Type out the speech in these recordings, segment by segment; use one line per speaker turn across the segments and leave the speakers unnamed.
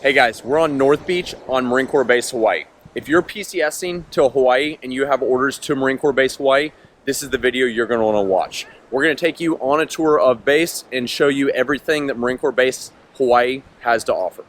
Hey guys, we're on North Beach on Marine Corps Base, Hawaii. If you're PCSing to Hawaii and you have orders to Marine Corps Base, Hawaii, this is the video you're going to want to watch. We're going to take you on a tour of base and show you everything that Marine Corps Base, Hawaii has to offer.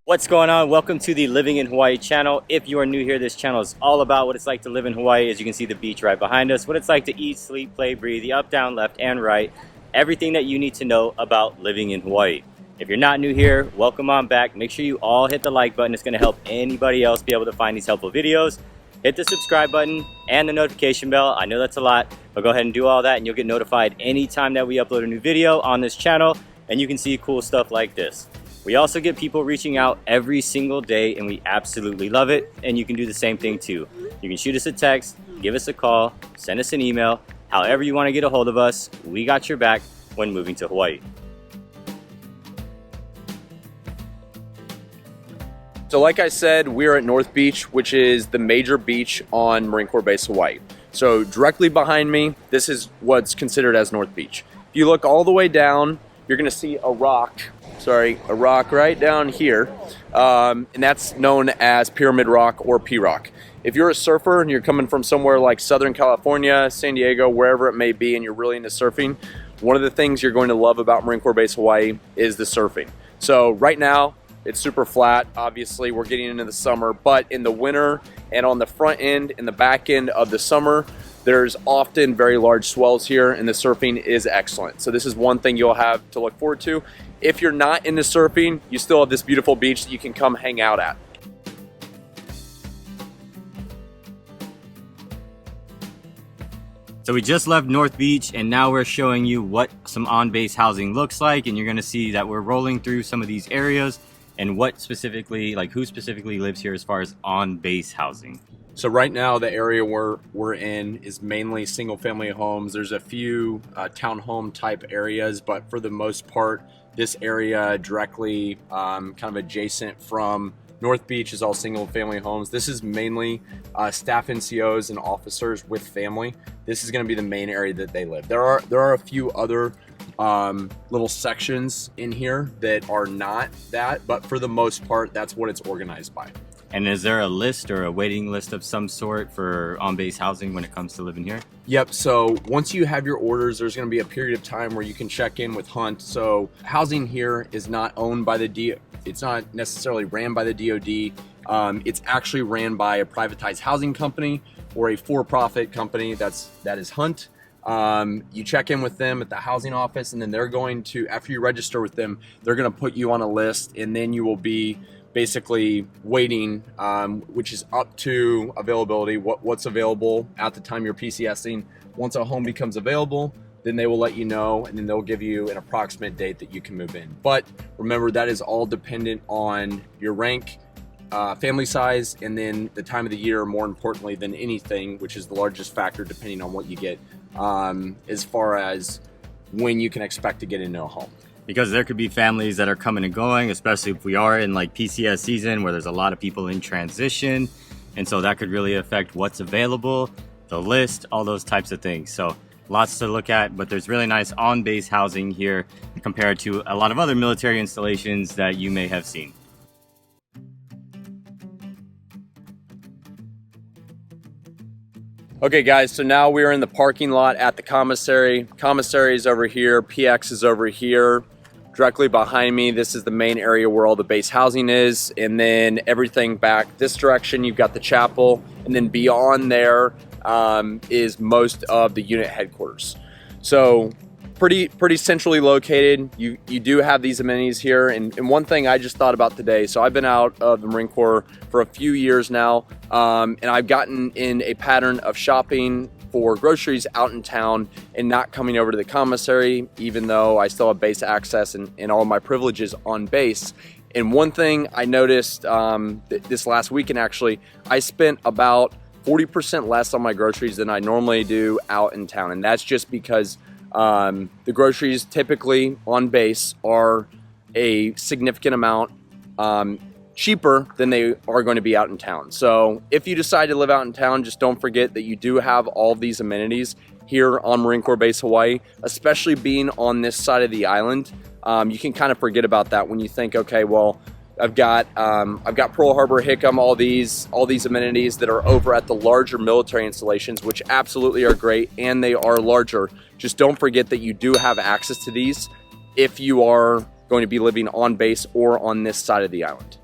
What's going on? Welcome to the Living in Hawaii channel. If you are new here, this channel is all about what it's like to live in Hawaii. As you can see the beach right behind us, what it's like to eat, sleep, play, breathe, the up, down, left, and right. Everything that you need to know about living in Hawaii. If you're not new here, welcome on back. Make sure you all hit the like button. It's going to help anybody else be able to find these helpful videos. Hit the subscribe button and the notification bell. I know that's a lot, but go ahead and do all that and you'll get notified anytime that we upload a new video on this channel and you can see cool stuff like this. We also get people reaching out every single day and we absolutely love it, and you can do the same thing too. You can shoot us a text, give us a call, send us an email, however you want to get a hold of us. We got your back when moving to Hawaii.
So like I said, we're at North Beach, which is the major beach on Marine Corps Base, Hawaii. So directly behind me, this is what's considered as North Beach. If you look all the way down, you're gonna see a rock right down here, and that's known as Pyramid Rock or P-Rock. If you're a surfer and you're coming from somewhere like Southern California, San Diego, wherever it may be, and you're really into surfing, one of the things you're going to love about Marine Corps Base Hawaii is the surfing. So right now, it's super flat. Obviously, we're getting into the summer, but in the winter and on the front end and the back end of the summer, there's often very large swells here and the surfing is excellent. So this is one thing you'll have to look forward to. If you're not into surfing, you still have this beautiful beach that you can come hang out at.
So we just left North Beach and now we're showing you what some on-base housing looks like, and you're gonna see that we're rolling through some of these areas and what specifically, like who specifically lives here as far as on-base housing.
So right now the area we're in is mainly single family homes. There's a few townhome type areas, but for the most part, this area directly kind of adjacent from North Beach is all single family homes. This is mainly staff NCOs and officers with family. This is going to be the main area that they live. There are a few other little sections in here that are not that, but for the most part, that's what it's organized by.
And is there a list or a waiting list of some sort for on-base housing when it comes to living here?
Yep, so once you have your orders, there's gonna be a period of time where you can check in with Hunt. So housing here is not owned by the it's not necessarily ran by the DoD. It's actually ran by a privatized housing company or a for-profit company that is Hunt. You check in with them at the housing office, and then they're going to, after you register with them, they're gonna put you on a list, and then you will be basically waiting, which is up to availability, what's available at the time you're PCSing. Once a home becomes available, then they will let you know, and then they'll give you an approximate date that you can move in. But remember, that is all dependent on your rank, family size, and then the time of the year, more importantly than anything, which is the largest factor depending on what you get, as far as when you can expect to get into a home.
Because there could be families that are coming and going, especially if we are in like PCS season where there's a lot of people in transition. And so that could really affect what's available, the list, all those types of things. So lots to look at, but there's really nice on-base housing here compared to a lot of other military installations that you may have seen.
Okay guys, so now we're in the parking lot at the commissary. Commissary is over here, PX is over here. Directly behind me, this is the main area where all the base housing is, and then everything back this direction, you've got the chapel, and then beyond there is most of the unit headquarters. So pretty centrally located. You do have these amenities here, and one thing I just thought about today, so I've been out of the Marine Corps for a few years now, and I've gotten in a pattern of shopping for groceries out in town and not coming over to the commissary, even though I still have base access and all my privileges on base. And one thing I noticed this last weekend, actually, I spent about 40% less on my groceries than I normally do out in town. And that's just because the groceries typically on base are a significant amount cheaper than they are going to be out in town. So if you decide to live out in town, just don't forget that you do have all of these amenities here on Marine Corps Base Hawaii, especially being on this side of the island. You can kind of forget about that when you think, okay, well, I've got Pearl Harbor, Hickam, all these amenities that are over at the larger military installations, which absolutely are great, and they are larger. Just don't forget that you do have access to these if you are going to be living on base or on this side of the island.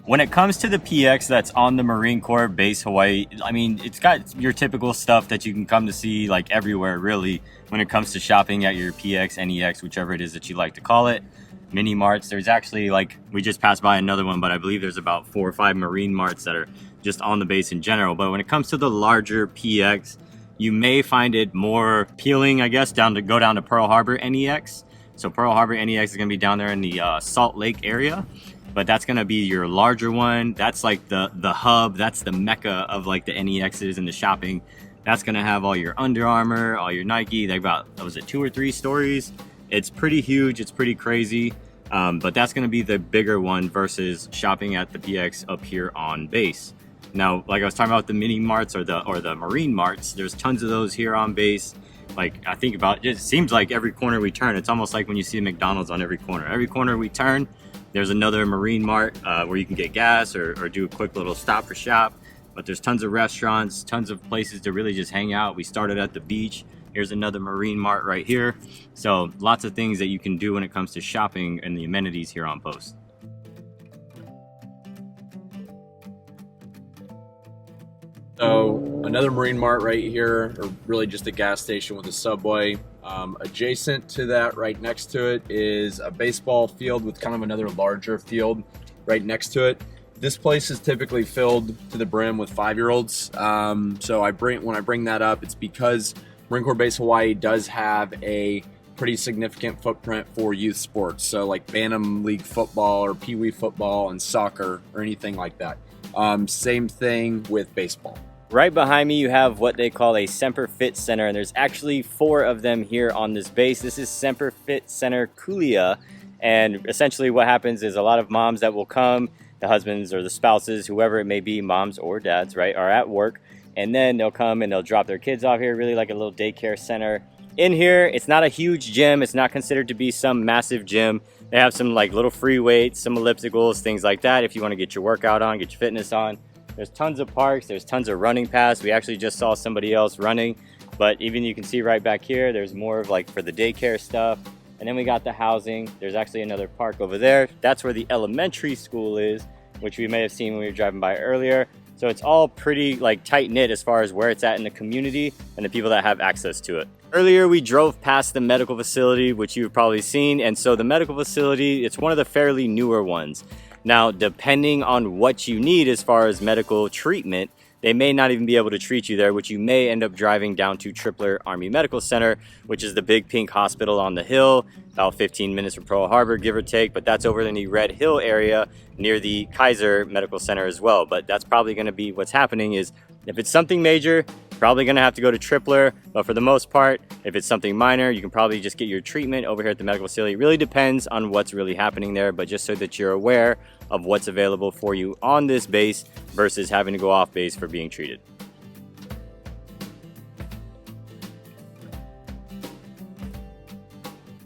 When it comes to the PX that's on the Marine Corps Base Hawaii, I mean, it's got your typical stuff that you can come to see like everywhere really when it comes to shopping at your PX, NEX, whichever it is that you like to call it. Mini marts, there's actually, like, we just passed by another one, but I believe there's about 4 or 5 Marine marts that are just on the base in general. But when it comes to the larger PX, you may find it more appealing, I guess, go down to Pearl Harbor NEX. So Pearl Harbor NEX is gonna be down there in the Salt Lake area. But that's gonna be your larger one. That's like the hub, that's the mecca of like the NEXs and the shopping. That's gonna have all your Under Armour, all your Nike. They've got, was it 2 or 3 stories? It's pretty huge, it's pretty crazy. But that's gonna be the bigger one versus shopping at the PX up here on base. Now, like I was talking about the mini marts or the Marine marts, there's tons of those here on base. Like, I think about it, seems like every corner we turn, it's almost like when you see a McDonald's on every corner. Every corner we turn, there's another Marine Mart where you can get gas or do a quick little stop for shop. But there's tons of restaurants, tons of places to really just hang out. We started at the beach. Here's another Marine Mart right here. So lots of things that you can do when it comes to shopping and the amenities here on post.
So another Marine Mart right here, or really just a gas station with a Subway. Adjacent to that, right next to it, is a baseball field with kind of another larger field right next to it. This place is typically filled to the brim with 5-year-olds. So when I bring that up, it's because Marine Corps Base Hawaii does have a pretty significant footprint for youth sports. So like Bantam League football or Pee Wee football and soccer or anything like that. Same thing with baseball.
Right behind me, you have what they call a Semper Fit Center, and there's actually 4 of them here on this base. This is Semper Fit Center Kulia, and essentially what happens is a lot of moms that will come, the husbands or the spouses, whoever it may be, moms or dads, right, are at work, and then they'll come and they'll drop their kids off here, really like a little daycare center. In here, it's not a huge gym. It's not considered to be some massive gym. They have some like little free weights, some ellipticals, things like that if you want to get your workout on, get your fitness on. There's tons of parks, there's tons of running paths. We actually just saw somebody else running, but even you can see right back here, there's more of like for the daycare stuff. And then we got the housing. There's actually another park over there. That's where the elementary school is, which we may have seen when we were driving by earlier. So it's all pretty like tight knit as far as where it's at in the community and the people that have access to it. Earlier, we drove past the medical facility, which you've probably seen. And so the medical facility, it's one of the fairly newer ones. Now, depending on what you need as far as medical treatment, they may not even be able to treat you there, which you may end up driving down to Tripler Army Medical Center, which is the big pink hospital on the hill, about 15 minutes from Pearl Harbor, give or take, but that's over in the Red Hill area near the Kaiser Medical Center as well. But that's probably gonna be what's happening is if it's something major, probably gonna have to go to Tripler, but for the most part, if it's something minor, you can probably just get your treatment over here at the medical facility. It really depends on what's really happening there, but just so that you're aware of what's available for you on this base versus having to go off base for being treated.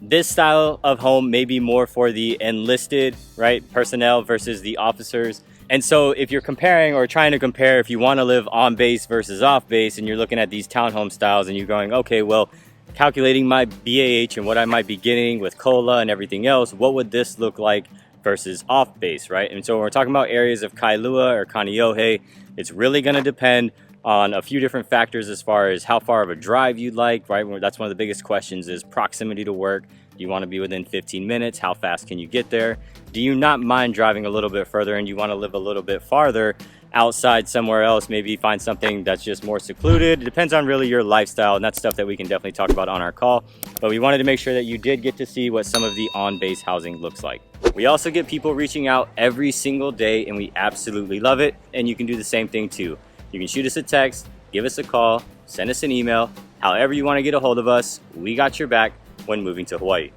This style of home may be more for the enlisted, right, personnel versus the officers. And so if you're comparing or trying to compare if you want to live on base versus off base and you're looking at these townhome styles and you're going, okay, well, calculating my BAH and what I might be getting with COLA and everything else, what would this look like versus off base, right? And so when we're talking about areas of Kailua or Kaneohe, it's really going to depend on a few different factors as far as how far of a drive you'd like, right? That's one of the biggest questions is proximity to work. Do you want to be within 15 minutes? How fast can you get there? Do you not mind driving a little bit further and you want to live a little bit farther outside somewhere else, maybe find something that's just more secluded? It depends on really your lifestyle, and that's stuff that we can definitely talk about on our call. But we wanted to make sure that you did get to see what some of the on-base housing looks like. We also get people reaching out every single day, and we absolutely love it. And you can do the same thing too. You can shoot us a text, give us a call, send us an email, however you want to get a hold of us. We got your back when moving to Hawaii.